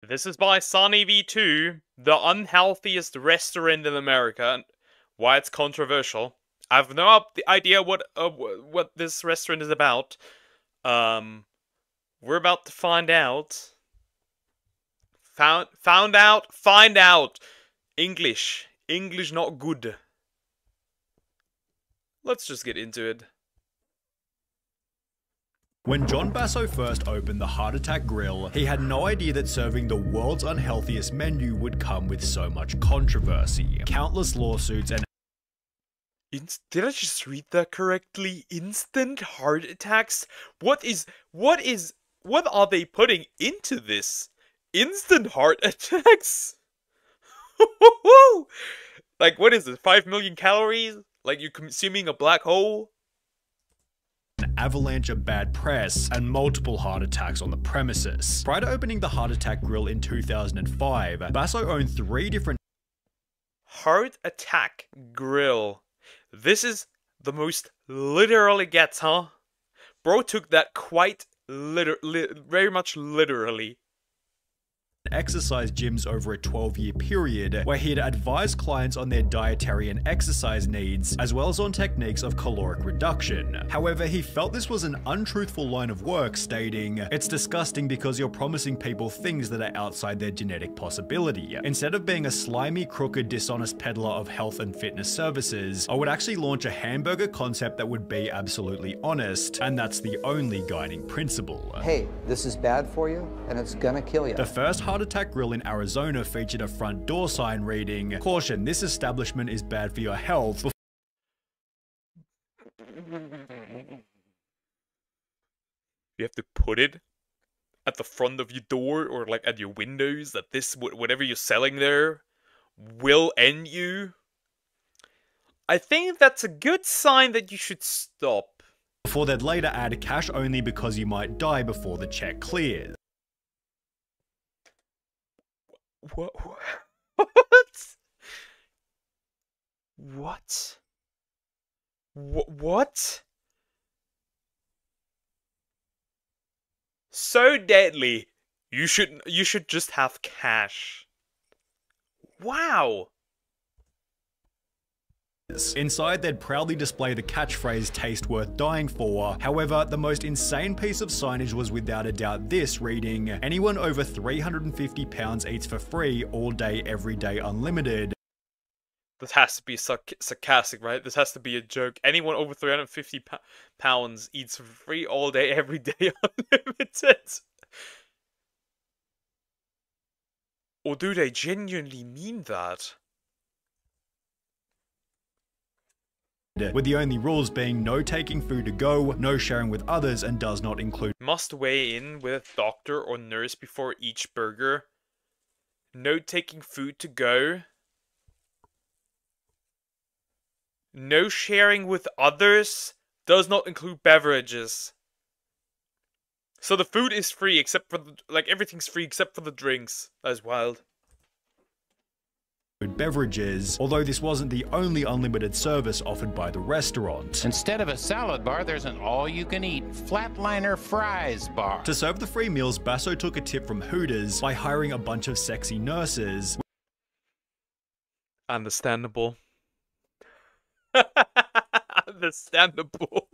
This is by Sunny V2, the unhealthiest restaurant in America, and why it's controversial. I have no idea what this restaurant is about. We're about to find out. Find out. English not good. Let's just get into it. When John Basso first opened the Heart Attack Grill, he had no idea that serving the world's unhealthiest menu would come with so much controversy. Countless lawsuits and Did I just read that correctly? Instant heart attacks? What are they putting into this? Instant heart attacks? Like, what is it? 5 million calories? Like you're consuming a black hole? an avalanche of bad press and multiple heart attacks on the premises. Prior to opening the Heart Attack Grill in 2005, Basso owned 3 different Heart Attack Grill. This is the most literal it gets, huh? Bro took that quite very much literally. exercise gyms over a 12-year period, where he'd advise clients on their dietary and exercise needs, as well as on techniques of caloric reduction. However, he felt this was an untruthful line of work, stating, "It's disgusting because you're promising people things that are outside their genetic possibility. Instead of being a slimy, crooked, dishonest peddler of health and fitness services, I would actually launch a hamburger concept that would be absolutely honest, and that's the only guiding principle." Hey, this is bad for you, and it's gonna kill you. The first Heart Attack Grill in Arizona featured a front door sign reading, "Caution, this establishment is bad for your health." You have to put it at the front of your door or like at your windows that this, whatever you're selling there, will end you. I think that's a good sign that you should stop. Before they'd later add cash only because you might die before the check clears. What? What? What? So deadly. You should just have cash. Wow. Inside, they'd proudly display the catchphrase "taste worth dying for." However, the most insane piece of signage was without a doubt this, reading, "Anyone over 350 pounds eats for free all day, every day, unlimited." This has to be sarcastic, right? This has to be a joke. Anyone over 350 pounds eats for free all day, every day, unlimited. Or do they genuinely mean that? With the only rules being no taking food to go, no sharing with others, and does not include must weigh in with a doctor or nurse before each burger. No taking food to go. No sharing with others. Does not include beverages. So the food is free except for everything's free except for the drinks. That's wild. Beverages, although this wasn't the only unlimited service offered by the restaurant. Instead of a salad bar, there's an all-you-can-eat flatliner fries bar. To serve the free meals, Basso took a tip from Hooters by hiring a bunch of sexy nurses. Understandable. Understandable.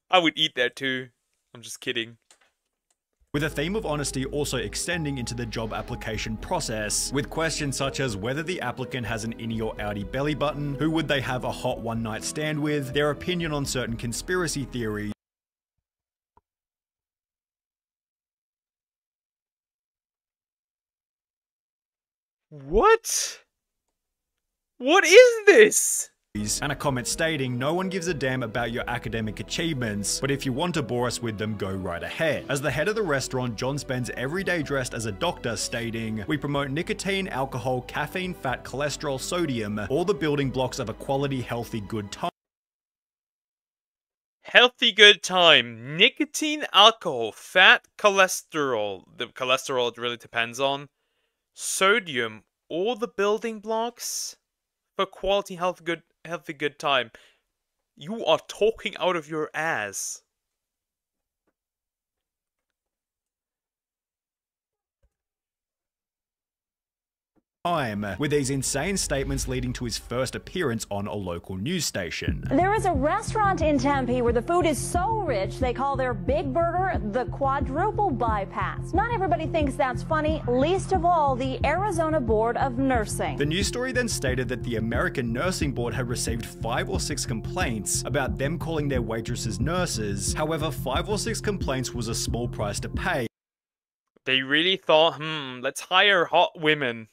I would eat there too. I'm just kidding. With a theme of honesty also extending into the job application process, with questions such as whether the applicant has an innie or outie belly button, who would they have a hot one-night stand with, their opinion on certain conspiracy theories. What? What is this? And a comment stating, "No one gives a damn about your academic achievements, but if you want to bore us with them, go right ahead." As the head of the restaurant, John spends every day dressed as a doctor, stating, "We promote nicotine, alcohol, caffeine, fat, cholesterol, sodium, all the building blocks of a quality, healthy, good time." Healthy good time. Nicotine, alcohol, fat, cholesterol. The cholesterol it really depends on. Sodium. All the building blocks for quality, healthy good time. You are talking out of your ass. time, with these insane statements leading to his first appearance on a local news station. There is a restaurant in Tempe where the food is so rich they call their big burger the quadruple bypass. Not everybody thinks that's funny, least of all the Arizona Board of Nursing. The news story then stated that the American Nursing Board had received 5 or 6 complaints about them calling their waitresses nurses. However, 5 or 6 complaints was a small price to pay. They really thought, let's hire hot women.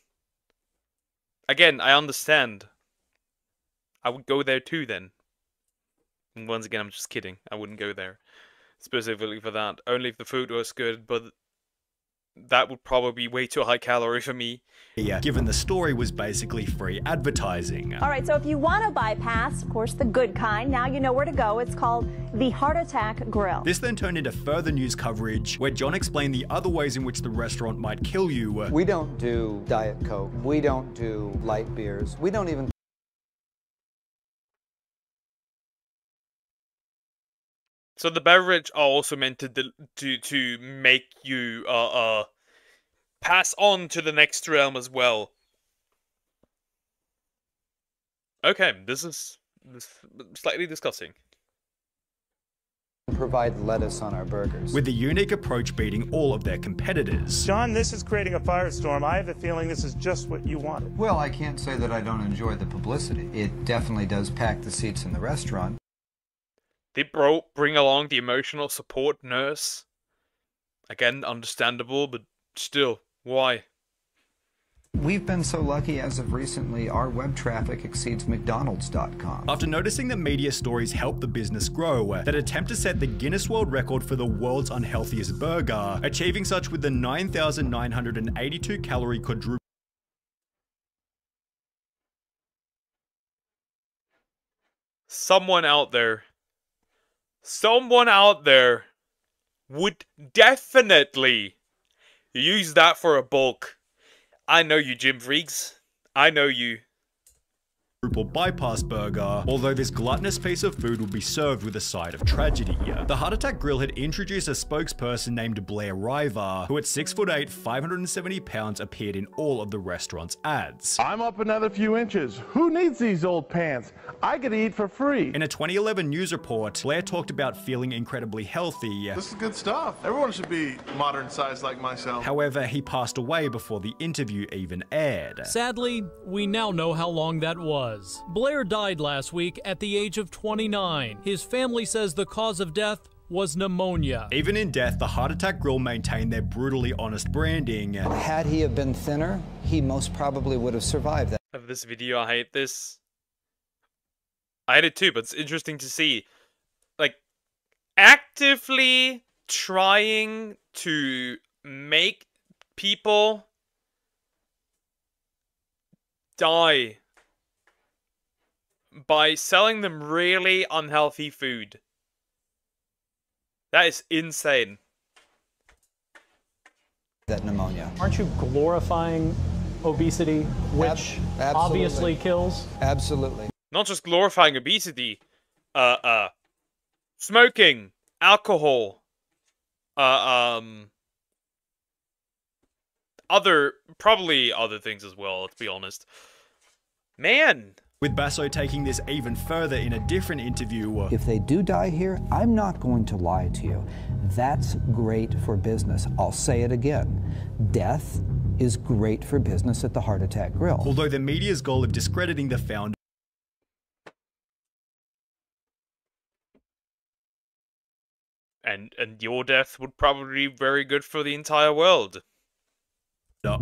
Again, I understand. I would go there too then. And once again, I'm just kidding. I wouldn't go there specifically for that. Only if the food was good, but that would probably be way too high calorie for me. Yeah, given the story was basically free advertising. All right, so if you want to bypass, of course, the good kind, now you know where to go. It's called the Heart Attack Grill. This then turned into further news coverage where John explained the other ways in which the restaurant might kill you. We don't do Diet Coke. We don't do light beers. We don't even... So the beverage are also meant to make you pass on to the next realm as well. Okay, this is slightly disgusting. provide lettuce on our burgers. With the unique approach beating all of their competitors. John, this is creating a firestorm. I have a feeling this is just what you wanted. Well, I can't say that I don't enjoy the publicity. It definitely does pack the seats in the restaurant. They bring along the emotional support nurse. Again, understandable, but still, why? We've been so lucky as of recently, our web traffic exceeds McDonald's.com. After noticing that media stories help the business grow, that attempt to set the Guinness World Record for the world's unhealthiest burger, achieving such with the 9,982 calorie quadruple. Someone out there would definitely use that for a bulk. I know you, gym freaks. I know you. Bypass burger, although this gluttonous piece of food would be served with a side of tragedy. The Heart Attack Grill had introduced a spokesperson named Blair River, who at 6'8", 570 pounds appeared in all of the restaurant's ads. I'm up another few inches. Who needs these old pants? I could eat for free. In a 2011 news report, Blair talked about feeling incredibly healthy. This is good stuff. Everyone should be modern sized like myself. However, he passed away before the interview even aired. Sadly, we now know how long that was. Blair died last week at the age of 29. His family says the cause of death was pneumonia. Even in death, the Heart Attack Grill maintained their brutally honest branding. Had he have been thinner, he most probably would have survived that. Of this video, I hate this. I hate it too, but it's interesting to see. Like, actively trying to make people die by selling them really unhealthy food. That is insane. That pneumonia. Aren't you glorifying obesity, which obviously kills? Absolutely. Not just glorifying obesity, smoking, alcohol, probably other things as well, let's be honest. Man. With Basso taking this even further in a different interview. If they do die here, I'm not going to lie to you. That's great for business. I'll say it again. Death is great for business at the Heart Attack Grill. Although the media's goal of discrediting the founder and your death would probably be very good for the entire world.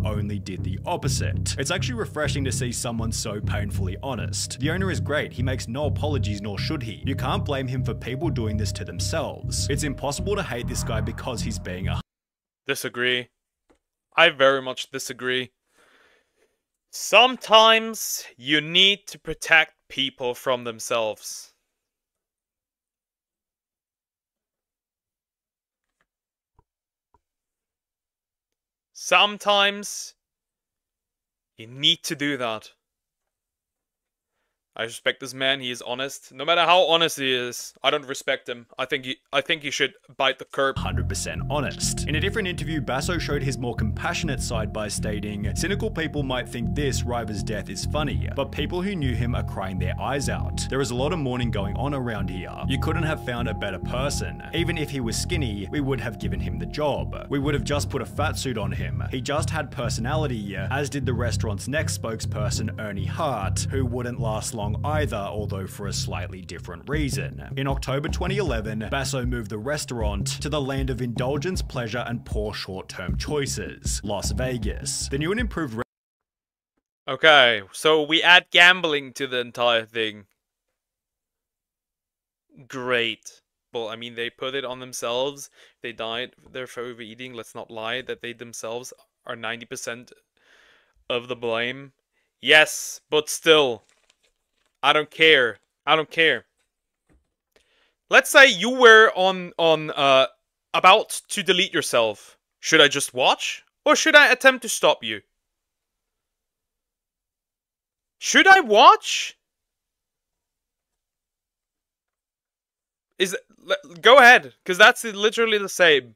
Only did the opposite. It's actually refreshing to see someone so painfully honest. The owner is great, he makes no apologies, nor should he. You can't blame him for people doing this to themselves. It's impossible to hate this guy because he's being a... Disagree. I very much disagree. Sometimes you need to protect people from themselves. Sometimes you need to do that. I respect this man. He is honest. No matter how honest he is, I don't respect him. I think he should bite the curb. 100% honest. In a different interview, Basso showed his more compassionate side by stating, "Cynical people might think this, River's death, is funny, but people who knew him are crying their eyes out. There is a lot of mourning going on around here. You couldn't have found a better person. Even if he was skinny, we would have given him the job. We would have just put a fat suit on him. He just had personality, as did the restaurant's next spokesperson, Ernie Hart, who wouldn't last long either, although for a slightly different reason." In October 2011, Basso moved the restaurant to the land of indulgence, pleasure, and poor short-term choices, Las Vegas. The new and improved Okay, so we add gambling to the entire thing. Great. Well, I mean, they put it on themselves. They died there for overeating. Let's not lie that they themselves are 90% of the blame. Yes, but still, I don't care. I don't care. Let's say you were about to delete yourself. Should I just watch? Or should I attempt to stop you? Should I watch? Go ahead, because that's literally the same.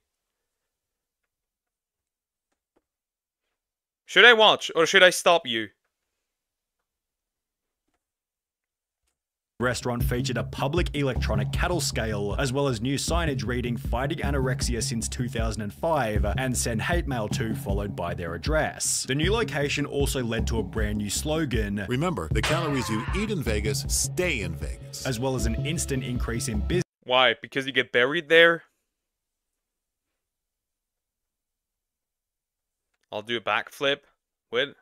Should I watch, or should I stop you? restaurant featured a public electronic cattle scale, as well as new signage reading "Fighting Anorexia Since 2005" and "Send hate mail to," followed by their address. The new location also led to a brand new slogan, "Remember, the calories you eat in Vegas stay in Vegas," as well as an instant increase in business. Why? Because you get buried there? I'll do a backflip. What?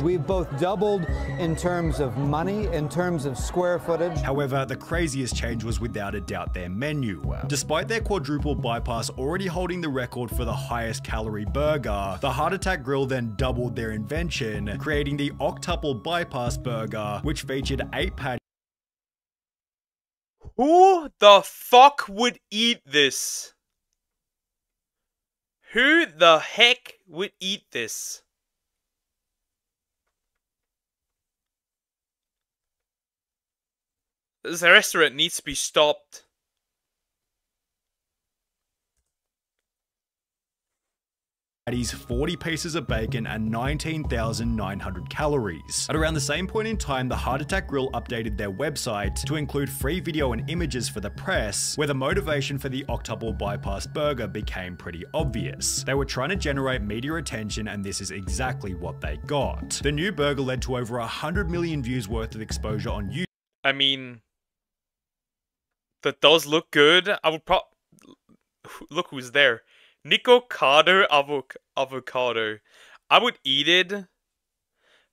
We've both doubled in terms of money, in terms of square footage. However, the craziest change was without a doubt their menu. Despite their quadruple bypass already holding the record for the highest calorie burger, the Heart Attack Grill then doubled their invention, creating the octuple bypass burger, which featured 8 patties. Who the fuck would eat this? Who the heck would eat this? This restaurant needs to be stopped. 40 pieces of bacon and 19,900 calories. At around the same point in time, the Heart Attack Grill updated their website to include free video and images for the press, where the motivation for the octuple bypass burger became pretty obvious. They were trying to generate media attention, and this is exactly what they got. The new burger led to over 100 million views worth of exposure on YouTube. I mean, that does look good. I would look who's there. Nico Carter avocado. I would eat it,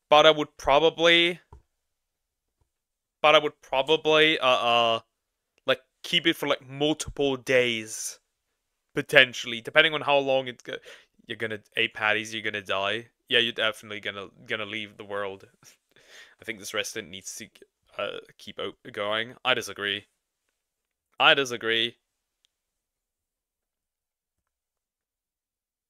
but I would probably like keep it for like multiple days, potentially, depending on how long it's you're gonna 8 patties. You're gonna die. Yeah, you're definitely gonna leave the world. I think this restaurant needs to keep going. I disagree. I disagree.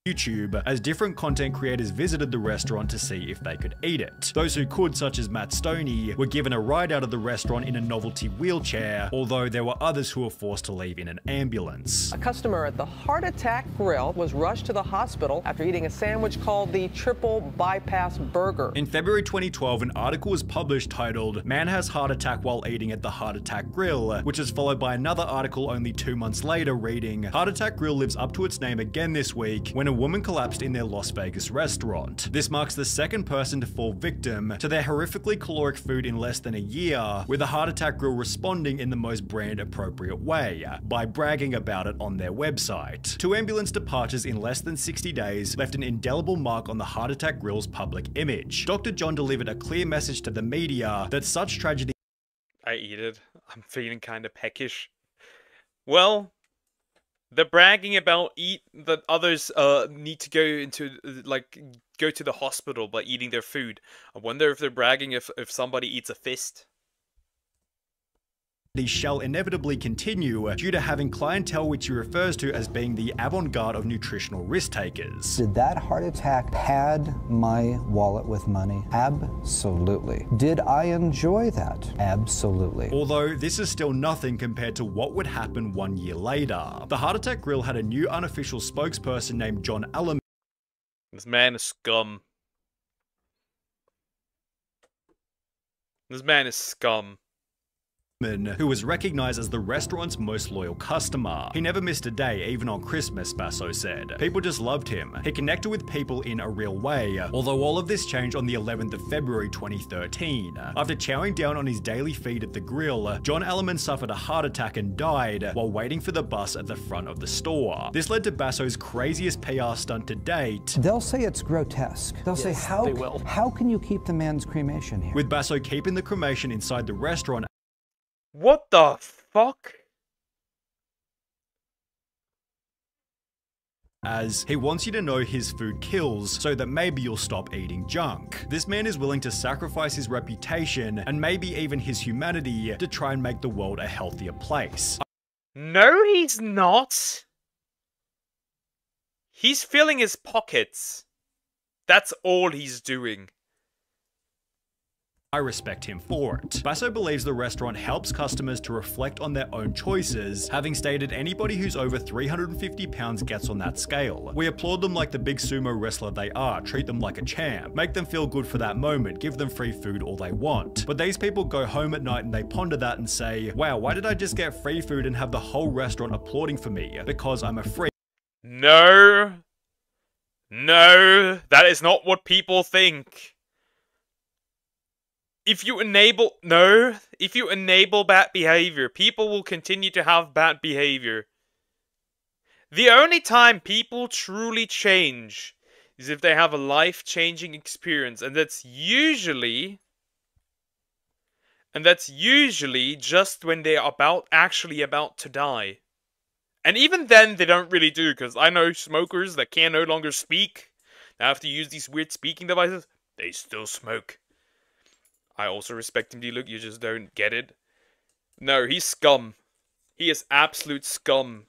YouTube, as different content creators visited the restaurant to see if they could eat it. Those who could, such as Matt Stoney, were given a ride out of the restaurant in a novelty wheelchair, although there were others who were forced to leave in an ambulance. A customer at the Heart Attack Grill was rushed to the hospital after eating a sandwich called the Triple Bypass Burger. In February 2012, an article was published titled "Man Has Heart Attack While Eating at the Heart Attack Grill," which is followed by another article only 2 months later reading, "Heart Attack Grill lives up to its name again this week when a woman collapsed in their Las Vegas restaurant. This marks the second person to fall victim to their horrifically caloric food in less than a year, with the Heart Attack Grill responding in the most brand appropriate way, by bragging about it on their website. 2 ambulance departures in less than 60 days left an indelible mark on the Heart Attack Grill's public image. Dr. John delivered a clear message to the media that such tragedy— I eat it. I'm feeling kind of peckish. Well, they're bragging about that others need to go to the hospital by eating their food. I wonder if they're bragging if somebody eats a fist. these shall inevitably continue due to having clientele which he refers to as being the avant-garde of nutritional risk takers. Did that heart attack pad my wallet with money? Absolutely. Did I enjoy that? Absolutely. Although this is still nothing compared to what would happen 1 year later. The Heart Attack Grill had a new unofficial spokesperson named John Allen. This man is scum. This man is scum. Who was recognized as the restaurant's most loyal customer. He never missed a day, even on Christmas, Basso said. People just loved him. He connected with people in a real way, although all of this changed on the 11th of February 2013. After chowing down on his daily feed at the grill, John Ellerman suffered a heart attack and died while waiting for the bus at the front of the store. This led to Basso's craziest PR stunt to date. They'll say it's grotesque. They'll say, how can you keep the man's cremation here? With Basso keeping the cremation inside the restaurant. What the fuck? As he wants you to know his food kills so that maybe you'll stop eating junk. This man is willing to sacrifice his reputation and maybe even his humanity to try and make the world a healthier place. No, he's not. He's filling his pockets. That's all he's doing. I respect him for it. Basso believes the restaurant helps customers to reflect on their own choices, having stated anybody who's over 350 pounds gets on that scale. We applaud them like the big sumo wrestler they are, treat them like a champ, make them feel good for that moment, give them free food all they want. But these people go home at night and they ponder that and say, wow, why did I just get free food and have the whole restaurant applauding for me? Because I'm a freak. No. No, that is not what people think. If you enable bad behavior, people will continue to have bad behavior. The only time people truly change is if they have a life-changing experience, and that's usually just when they are actually about to die. And even then, they don't really do, because I know smokers that can no longer speak. They have to use these weird speaking devices. They still smoke. I also respect him, D-Luke, you just don't get it. No, he's scum. He is absolute scum.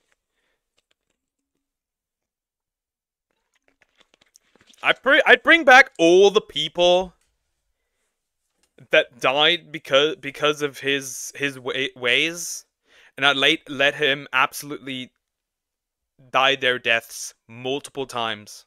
I'd bring back all the people that died because of his ways, and I'd let him absolutely die their deaths multiple times.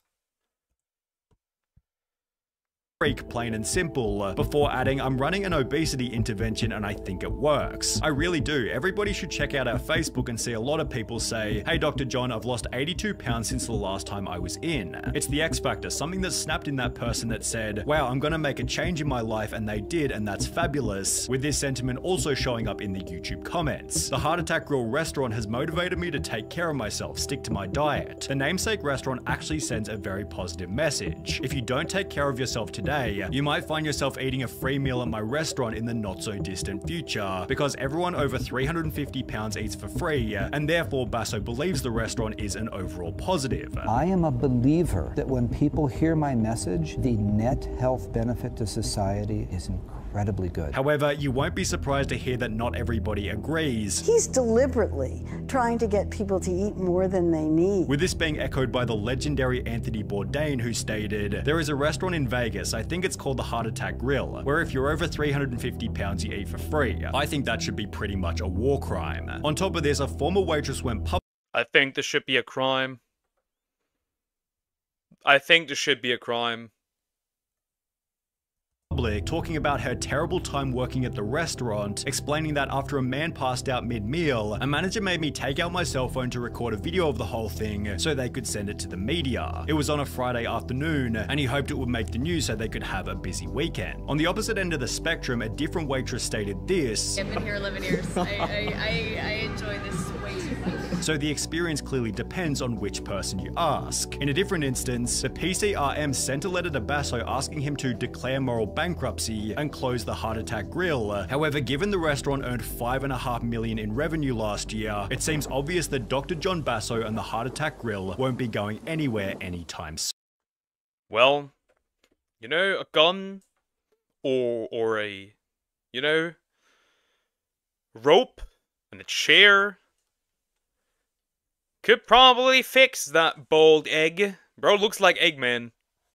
Plain and simple, before adding, I'm running an obesity intervention and I think it works. I really do. Everybody should check out our Facebook and see a lot of people say, hey Dr. John, I've lost 82 pounds since the last time I was in. It's the X factor, something that snapped in that person that said, wow, I'm gonna make a change in my life, and they did, and that's fabulous. With this sentiment also showing up in the YouTube comments. The Heart Attack Grill restaurant has motivated me to take care of myself, stick to my diet. The namesake restaurant actually sends a very positive message. If you don't take care of yourself today, you might find yourself eating a free meal at my restaurant in the not so distant future, because everyone over 350 pounds eats for free, and therefore Basso believes the restaurant is an overall positive. I am a believer that when people hear my message, the net health benefit to society is incredibly good. However, you won't be surprised to hear that not everybody agrees. He's deliberately trying to get people to eat more than they need. With this being echoed by the legendary Anthony Bourdain, who stated, there is a restaurant in Vegas, I think it's called the Heart Attack Grill, where if you're over 350 pounds you eat for free. I think that should be pretty much a war crime. On top of this, a former waitress went public. I think this should be a crime. I think this should be a crime. Talking about her terrible time working at the restaurant, explaining that after a man passed out mid-meal, a manager made me take out my cell phone to record a video of the whole thing so they could send it to the media. It was on a Friday afternoon, and he hoped it would make the news so they could have a busy weekend. On the opposite end of the spectrum, a different waitress stated this. I've been here 11 years. I enjoy this way too much. So the experience clearly depends on which person you ask. In a different instance, the PCRM sent a letter to Basso asking him to declare moral bankruptcy and close the Heart Attack Grill. However, given the restaurant earned $5.5 million in revenue last year, it seems obvious that Dr. John Basso and the Heart Attack Grill won't be going anywhere anytime soon. Well, you know, a gun or a, you know, rope And a chair. Could probably fix that bald egg. Bro looks like Eggman.